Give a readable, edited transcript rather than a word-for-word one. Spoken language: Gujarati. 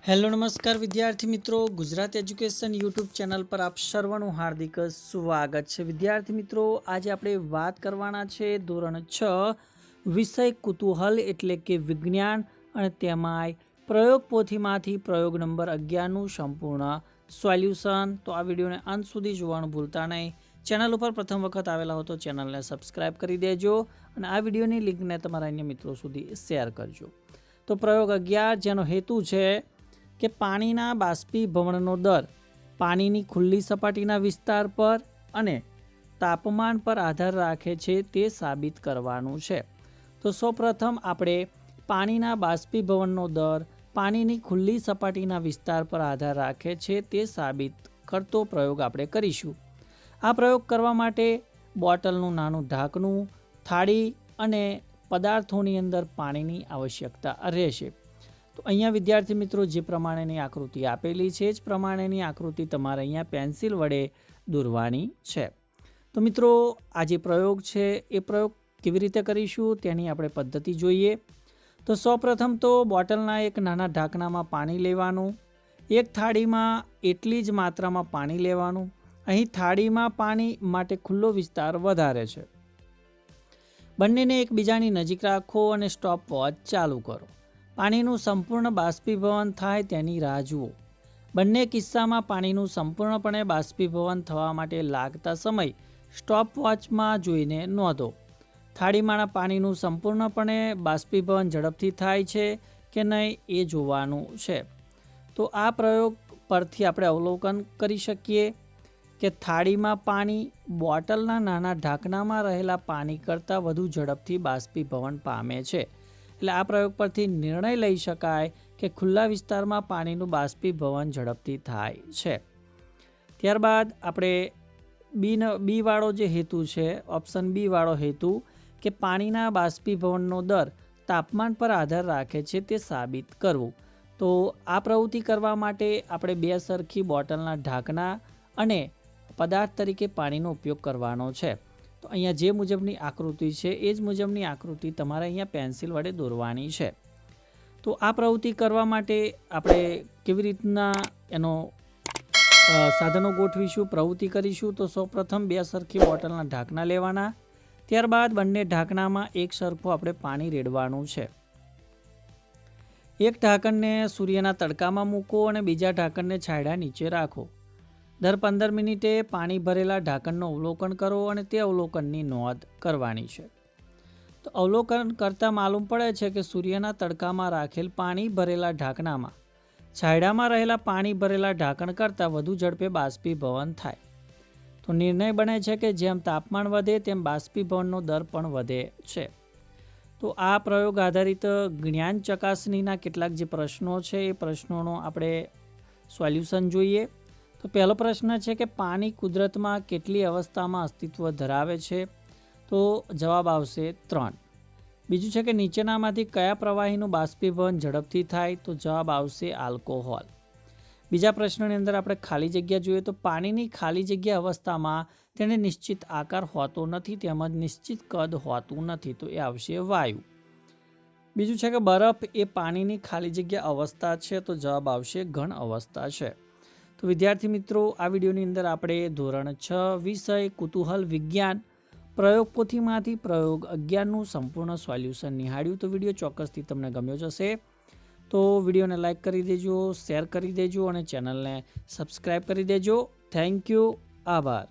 હેલો નમસ્કાર વિદ્યાર્થી મિત્રો, ગુજરાત એજ્યુકેશન યુટ્યુબ ચેનલ પર આપ સર્વનું હાર્દિક સ્વાગત છે। વિદ્યાર્થી મિત્રો, આજે આપણે વાત કરવાના છે ધોરણ 6 વિષય કુતૂહલ એટલે કે વિજ્ઞાન અને તેમાંય પ્રયોગ પોથીમાંથી પ્રયોગ નંબર 11નું સંપૂર્ણ સોલ્યુશન। તો આ વિડીયોને અંત સુધી જોવાનું ભૂલતા નહીં। ચેનલ ઉપર પ્રથમ વખત આવેલા હો તો ચેનલને સબસ્ક્રાઈબ કરી દેજો અને આ વિડીયોની લિંકને તમારા અન્ય મિત્રો સુધી શેર કરજો। તો પ્રયોગ 11 જેનો હેતુ છે કે પાણીના બાષ્પીભવનનો દર પાણીની ખુલ્લી સપાટીના વિસ્તાર પર અને તાપમાન પર આધાર રાખે છે તે સાબિત કરવાનું છે। તો સૌપ્રથમ આપણે પાણીના બાષ્પીભવનનો દર પાણીની ખુલ્લી સપાટીના વિસ્તાર પર આધાર રાખે છે તે સાબિત કરતો પ્રયોગ આપણે કરીશું। આ પ્રયોગ કરવા માટે બોટલનું નાનું ઢાંકણું, થાળી અને પદાર્થોની અંદર પાણીની આવશ્યકતા રહેશે। તો અહીંયા વિદ્યાર્થી મિત્રો જે પ્રમાણેની આકૃતિ આપેલી છે જ પ્રમાણેની આકૃતિ તમારે અહીંયા પેન્સિલ વડે દોરવાની છે। તો મિત્રો આ જે પ્રયોગ છે એ પ્રયોગ કેવી રીતે કરીશું તેની આપણે પદ્ધતિ જોઈએ। તો સૌપ્રથમ તો બોટલના એક નાના ઢાંકણામાં પાણી લેવાનું, એક થાળીમાં એટલી જ માત્રામાં પાણી લેવાનું। અહીં થાળીમાં પાણી માટે ખુલ્લો વિસ્તાર વધારે છે। બંનેને એકબીજાની નજીક રાખો અને સ્ટોપ વોચ ચાલુ કરો। પાણીનું સંપૂર્ણ બાષ્પીભવન થાય તેની રાહ જુઓ। બંને કિસ્સામાં પાણીનું સંપૂર્ણપણે બાષ્પીભવન થવા માટે લાગતા સમય સ્ટોપ વોચમાં જોઈને નોંધો। થાળીમાંના પાણીનું સંપૂર્ણપણે બાષ્પીભવન ઝડપથી થાય છે કે નહીં એ જોવાનું છે। તો આ પ્રયોગ પરથી આપણે અવલોકન કરી શકીએ કે થાળીમાં પાણી બોટલના નાના ઢાંકણામાં રહેલા પાણી કરતાં વધુ ઝડપથી બાષ્પીભવન પામે છે। એટલે આ પ્રયોગ પરથી નિર્ણય લઈ શકાય કે ખુલ્લા વિસ્તારમાં પાણીનું બાષ્પીભવન ઝડપથી થાય છે। ત્યારબાદ આપણે બી વાળો જે હેતુ છે, ઓપ્શન બી વાળો હેતુ કે પાણીના બાષ્પીભવનનો દર તાપમાન પર આધાર રાખે છે તે સાબિત કરવું। તો આ પ્રવૃત્તિ કરવા માટે આપણે બે સરખી બોટલના ઢાંકણા અને પદાર્થ તરીકે પાણીનો ઉપયોગ કરવાનો છે। તો અહીંયા જે મુજબની આકૃતિ છે એ જ મુજબની આકૃતિ તમારે અહીંયા પેન્સિલ વડે દોરવાની છે। તો આ પ્રવૃત્તિ કરવા માટે આપણે કેવી રીતના એનો સાધનો ગોઠવીશું, પ્રવૃત્તિ કરીશું। તો સૌપ્રથમ બે સરખી બોટલના ઢાંકણા લેવાના, ત્યારબાદ બંને ઢાંકણામાં એક સરખું આપણે પાણી રેડવાનું છે। એક ઢાંકણને સૂર્યના તડકામાં મૂકો અને બીજા ઢાંકણને છાંયડા નીચે રાખો। દર 15 મિનિટે પાણી ભરેલા ઢાંકણનું અવલોકન કરો અને તે અવલોકનની નોંધ કરવાની છે। તો અવલોકન કરતાં માલુમ પડે છે કે સૂર્યના તડકામાં રાખેલ પાણી ભરેલા ઢાંકણામાં છાંયડામાં રહેલા પાણી ભરેલા ઢાંકણ કરતાં વધુ ઝડપે બાષ્પીભવન થાય। તો નિર્ણય બને છે કે જેમ તાપમાન વધે તેમ બાષ્પીભવનનો દર પણ વધે છે। તો આ પ્રયોગ આધારિત જ્ઞાન ચકાસણીના કેટલાક જે પ્રશ્નો છે એ પ્રશ્નોનો આપણે સોલ્યુશન જોઈએ। તો પહેલો પ્રશ્ન છે કે પાણી કુદરતમાં કેટલી અવસ્થામાં અસ્તિત્વ ધરાવે છે? તો જવાબ આવશે 3। બીજું છે કે નીચેનામાંથી કયા પ્રવાહીનું બાષ્પીભવન ઝડપથી થાય? તો જવાબ આવશે આલ્કોહોલ। બીજા પ્રશ્નની અંદર આપણે ખાલી જગ્યા જોઈએ તો પાણીની ખાલી જગ્યા અવસ્થામાં તેને નિશ્ચિત આકાર હોતો નથી તેમજ નિશ્ચિત કદ હોતું નથી, તો એ આવશે વાયુ। બીજું છે કે બરફ એ પાણીની ખાલી જગ્યા અવસ્થા છે? તો જવાબ આવશે ઘન અવસ્થા છે। તો વિદ્યાર્થી મિત્રો, આ વિડીયોની અંદર આપણે ધોરણ 6 વિષય કુતૂહલ વિજ્ઞાન પ્રયોગ પોથીમાંથી પ્રયોગ 11નું સંપૂર્ણ સોલ્યુશન નિહાળ્યું। તો વિડીયો ચોક્કસથી તમને ગમ્યો જ હશે। તો વિડીયોને લાઇક કરી દેજો, શેર કરી દેજો અને ચેનલને સબસ્ક્રાઈબ કરી દેજો। થેન્ક યુ, આભાર।